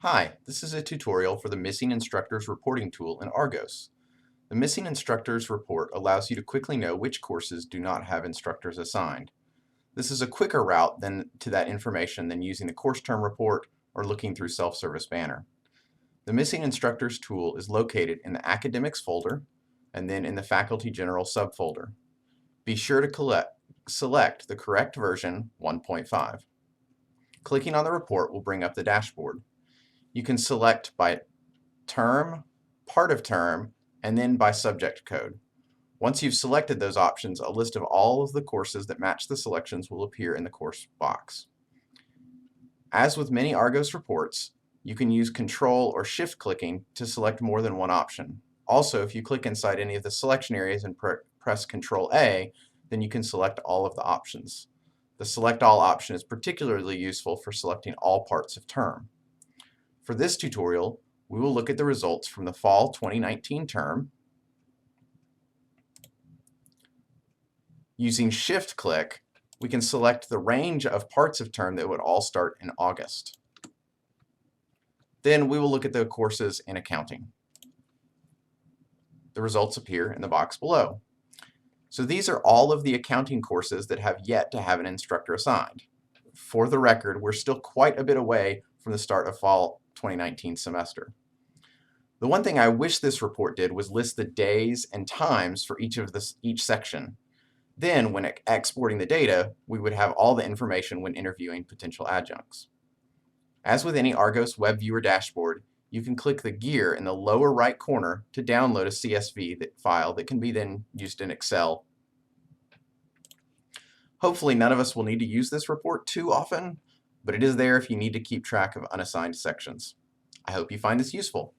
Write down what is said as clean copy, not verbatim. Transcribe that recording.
Hi, this is a tutorial for the Missing Instructors Reporting tool in Argos. The Missing Instructors Report allows you to quickly know which courses do not have instructors assigned. This is a quicker route to that information than using the course term report or looking through Self-Service Banner. The Missing Instructors tool is located in the Academics folder and then in the Faculty General subfolder. Be sure to select the correct version 1.5. Clicking on the report will bring up the dashboard. You can select by term, part of term, and then by subject code. Once you've selected those options, a list of all of the courses that match the selections will appear in the course box. As with many Argos reports, you can use Control or Shift clicking to select more than one option. Also, if you click inside any of the selection areas and press Control A, then you can select all of the options. The Select All option is particularly useful for selecting all parts of term. For this tutorial, we will look at the results from the fall 2019 term. Using Shift click, we can select the range of parts of term that would all start in August. Then we will look at the courses in accounting. The results appear in the box below. So these are all of the accounting courses that have yet to have an instructor assigned. For the record, we're still quite a bit away from the start of fall 2019 semester. The one thing I wish this report did was list the days and times for each section. Then, when exporting the data, we would have all the information when interviewing potential adjuncts. As with any Argos web viewer dashboard, you can click the gear in the lower right corner to download a CSV file that can be then used in Excel. Hopefully none of us will need to use this report too often, but it is there if you need to keep track of unassigned sections. I hope you find this useful.